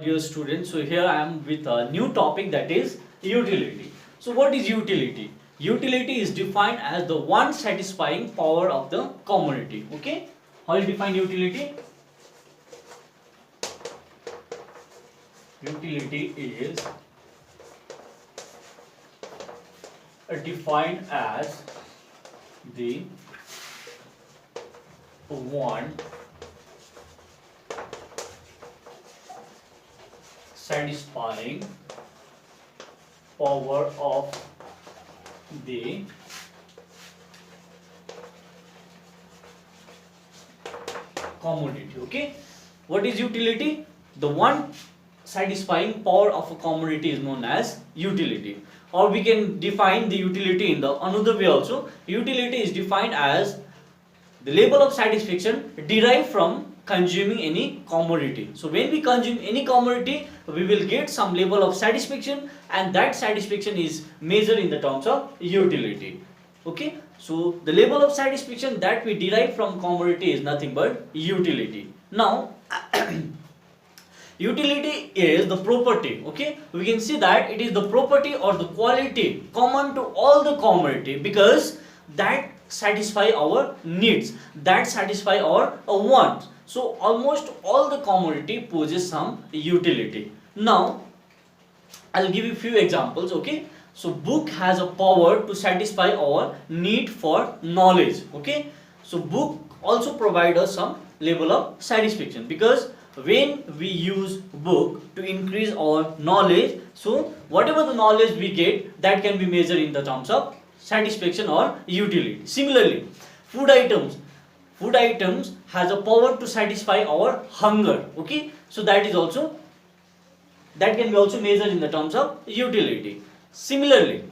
Dear students, so here I am with a new topic, that is utility. So what is utility? Utility is defined as the one satisfying power of the commodity. Okay? How is defined utility? Utility is defined as the one satisfying power of the commodity. Okay, what is utility? The one satisfying power of a commodity is known as utility, or we can define the utility in the another way also. Utility is defined as the level of satisfaction derived from consuming any commodity. So when we consume any commodity, we will get some level of satisfaction, and that satisfaction is measured in the terms of utility. Okay, so the level of satisfaction that we derive from commodity is nothing but utility. Now utility is the property. Okay, we can see that it is the property or the quality common to all the commodity, because that satisfy our needs, that satisfy our wants. So almost all the commodity possess some utility. Now I'll give you few examples. Okay, so book has a power to satisfy our need for knowledge. Okay, so book also provide us some level of satisfaction, because when we use book to increase our knowledge, so whatever the knowledge we get, that can be measured in the terms of satisfaction or utility. Similarly, food items food items has a power to satisfy our hunger. Okay, so that can be also measured in the terms of utility. Similarly,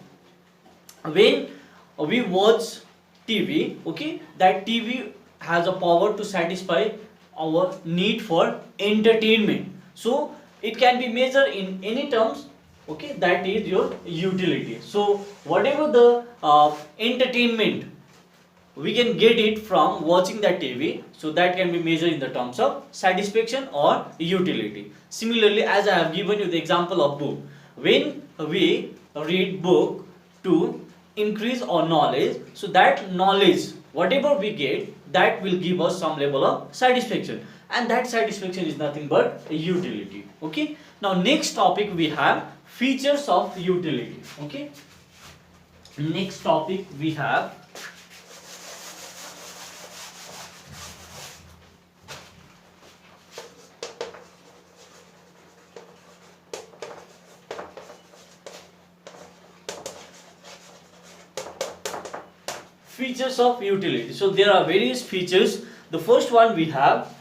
when we watch TV, okay, that TV has a power to satisfy our need for entertainment. So it can be measured in any terms. Okay, that is your utility. So whatever the entertainment we can get it from watching that TV, so that can be measured in the terms of satisfaction or utility. Similarly, as I have given you the example of book, when we read book to increase our knowledge, so that knowledge whatever we get, that will give us some level of satisfaction, and that satisfaction is nothing but utility. Okay, now next topic we have features of utility. Okay, next topic we have features of utility. So there are various features. The first one we have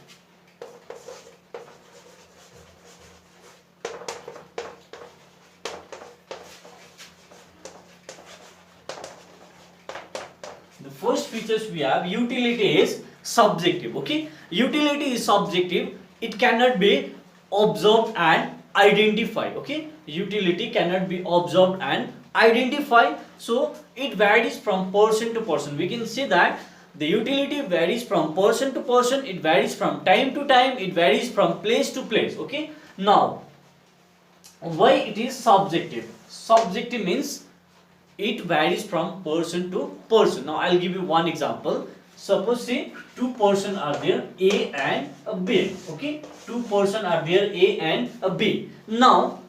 utility is subjective. Okay, utility is subjective. It cannot be observed and identified. Okay, utility cannot be observed and identified, so it varies from person to person. We can see that the utility varies from person to person, it varies from time to time, it varies from place to place. Okay, now why it is subjective? Subjective means it varies from person to person. Now I'll give you one example. Suppose say two person are there, A and B. Okay, two person are there, A and B. Now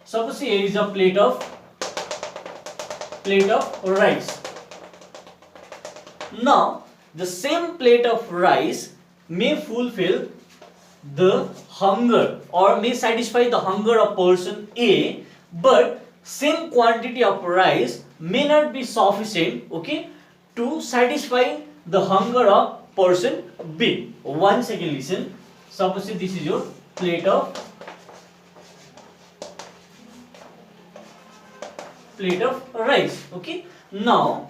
suppose say here is a plate of rice. Now the same plate of rice may fulfill the hunger or may satisfy the hunger of person A, but same quantity of rice may not be sufficient, okay, to satisfy the hunger of person B. One second, listen. Suppose this is your plate of rice. Okay, now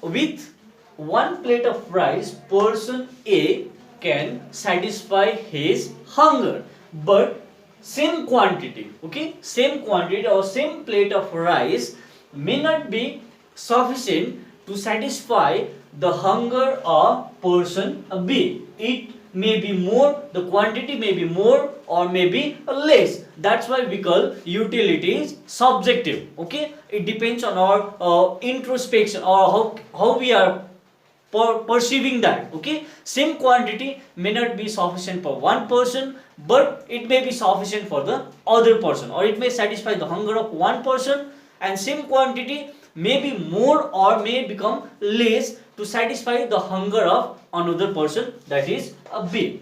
with one plate of rice, person A can satisfy his hunger, but same quantity, okay, same quantity or same plate of rice may not be sufficient to satisfy the hunger of person B. It may be more, the quantity may be more or may be less. That's why we call utility is subjective. Okay, it depends on our introspection, or how we are perceiving that. Okay, same quantity may not be sufficient for one person, but it may be sufficient for the other person, or it may satisfy the hunger of one person, and same quantity may be more or may become less to satisfy the hunger of another person, that is a B.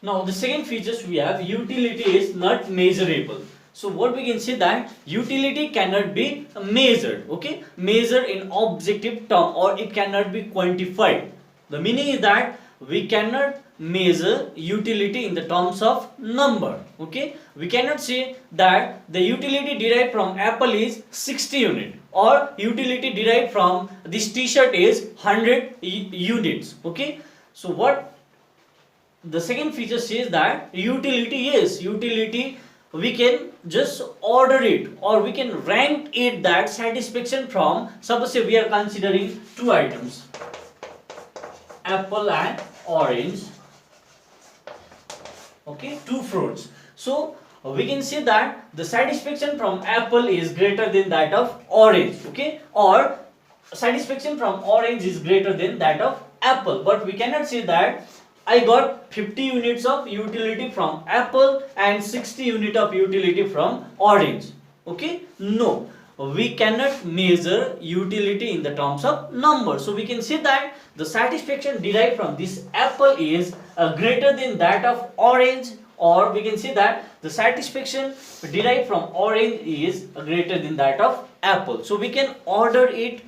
Now the second features we have, utility is not measurable. So what we can say that utility cannot be measured. Okay, measured in objective term, or it cannot be quantified. The meaning is that we cannot measure utility in the terms of number. Okay, we cannot say that the utility derived from apple is 60 unit, or utility derived from this t-shirt is 100 units. Okay, so what the second feature says that utility is utility, we can just order it, or we can rank it, that satisfaction from, suppose we are considering two items, apple and orange. Okay, two fruits. So we can say that the satisfaction from apple is greater than that of orange. Okay, or satisfaction from orange is greater than that of apple, but we cannot say that I got 50 units of utility from apple and 60 unit of utility from orange. Okay, no, we cannot measure utility in the terms of number. So we can say that the satisfaction derived from this apple is greater than that of orange, or we can say that the satisfaction derived from orange is greater than that of apple. So we can order it,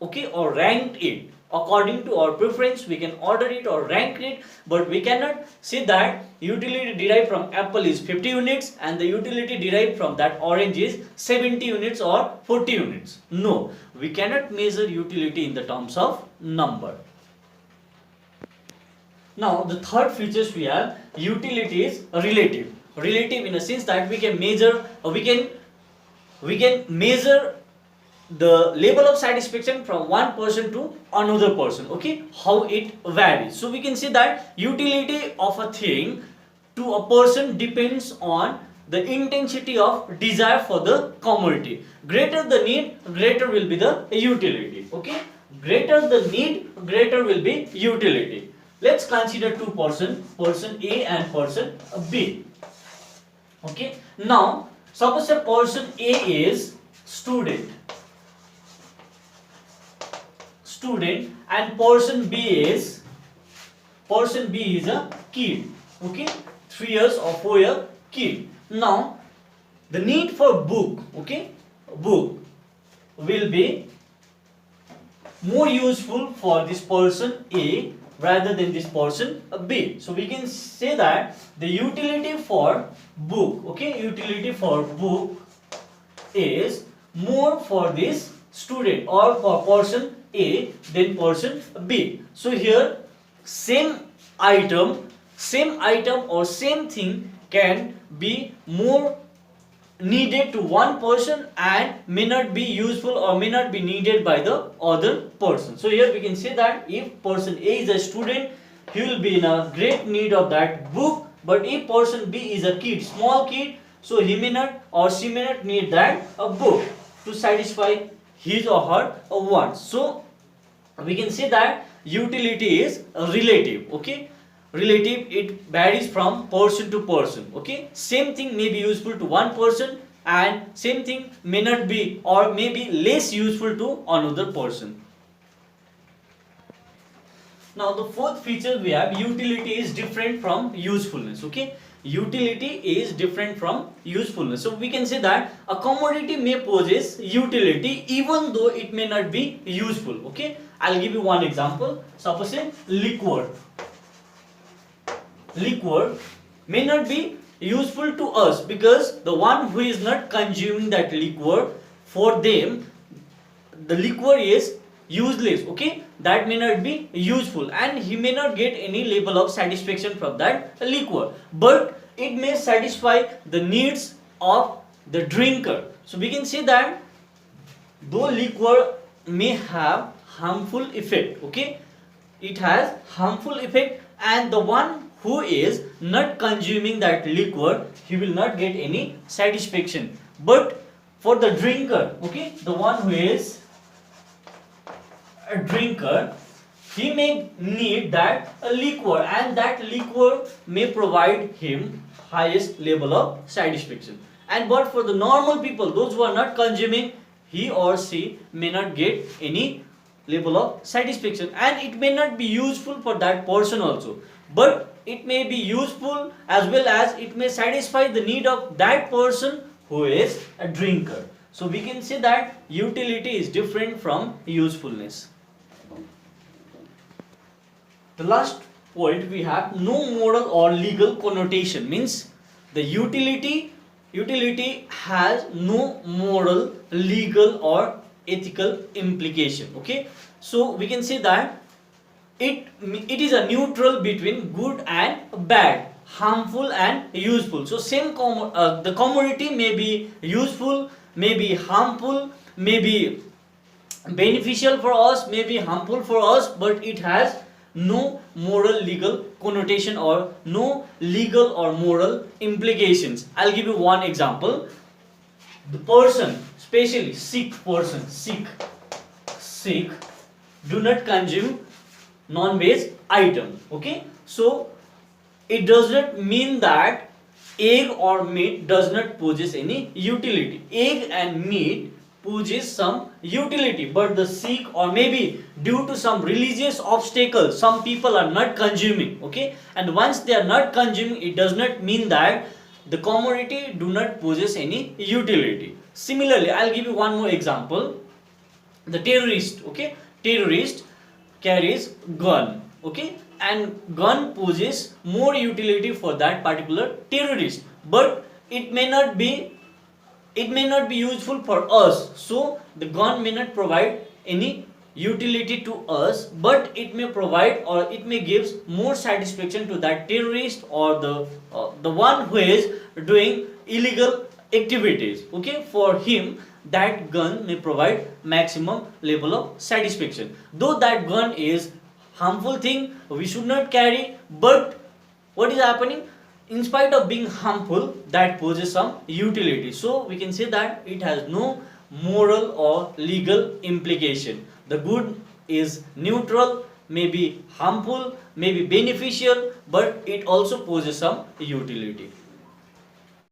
okay, or rank it according to our preference. We can order it or rank it, but we cannot say that utility derived from apple is 50 units and the utility derived from that orange is 70 units or 40 units. No, we cannot measure utility in the terms of number. Now the third features we have, utility is relative. Relative in a sense that we can measure, we can measure the level of satisfaction from one person to another person. Okay, how it varies. So we can say that utility of a thing to a person depends on the intensity of desire for the commodity. Greater the need, greater will be the utility. Okay, greater the need, greater will be utility. Let's consider two persons, person A and person B. Okay, now suppose a person A is student and person B is a kid. Okay, 3 years or 4 year kid. Now the need for book, okay, book will be more useful for this person A rather than this person B. So we can say that the utility for book, okay, utility for book is more for this student or for person A than person B. So here same item or same thing can be more needed to one person and may not be useful or may not be needed by the other person. So here we can say that if person A is a student, he will be in a great need of that book, but if person B is a kid, small kid, so he may not or she may not need that a book to satisfy his or her wants. So we can say that utility is relative. Okay, relative, it varies from person to person. Okay, same thing may be useful to one person and same thing may not be or may be less useful to another person. Now the fourth feature we have, utility is different from usefulness. Okay, utility is different from usefulness. So we can say that a commodity may possess utility even though it may not be useful. Okay, I'll give you one example. Suppose a liquor may not be useful to us because the one who is not consuming that liquor, for them the liquor is useless. Okay, that may not be useful and he may not get any level of satisfaction from that liquor, but it may satisfy the needs of the drinker. So we can say that though liquor may have harmful effect, okay, it has harmful effect, and the one who is not consuming that liquor, he will not get any satisfaction. But for the drinker, okay, the one who is a drinker, he may need that a liquor, and that liquor may provide him highest level of satisfaction. And but for the normal people, those who are not consuming, he or she may not get any level of satisfaction, and it may not be useful for that person also, but it may be useful as well as it may satisfy the need of that person who is a drinker. So we can say that utility is different from usefulness. The last point we have, no moral or legal connotation, means the utility has no moral, legal or ethical implication. Okay, so we can say that it is a neutral between good and bad, harmful and useful. So the commodity may be useful, may be harmful, may be beneficial for us, may be harmful for us, but it has no moral legal connotation or no legal or moral implications. I'll give you one example. The person, especially Sikh person, Sikh do not consume non-veg item. Okay, so it does not mean that egg or meat does not possess any utility. Egg and meat possess some utility, but the Sikh, or maybe due to some religious obstacles, some people are not consuming. Okay, and once they are not consuming, it does not mean that the commodity do not possess any utility. Similarly, I'll give you one more example. The terrorist, okay, terrorist carries gun, okay, and gun possesses more utility for that particular terrorist, but it may not be useful for us. So the gun may not provide any utility to us, but it may provide, or it may gives more satisfaction to that terrorist or the one who is doing illegal activities. Okay, for him that gun may provide maximum level of satisfaction. Though that gun is harmful thing, we should not carry, but what is happening, in spite of being harmful, that poses some utility. So we can say that it has no moral or legal implication. The good is neutral, may be harmful, may be beneficial, but it also poses some utility.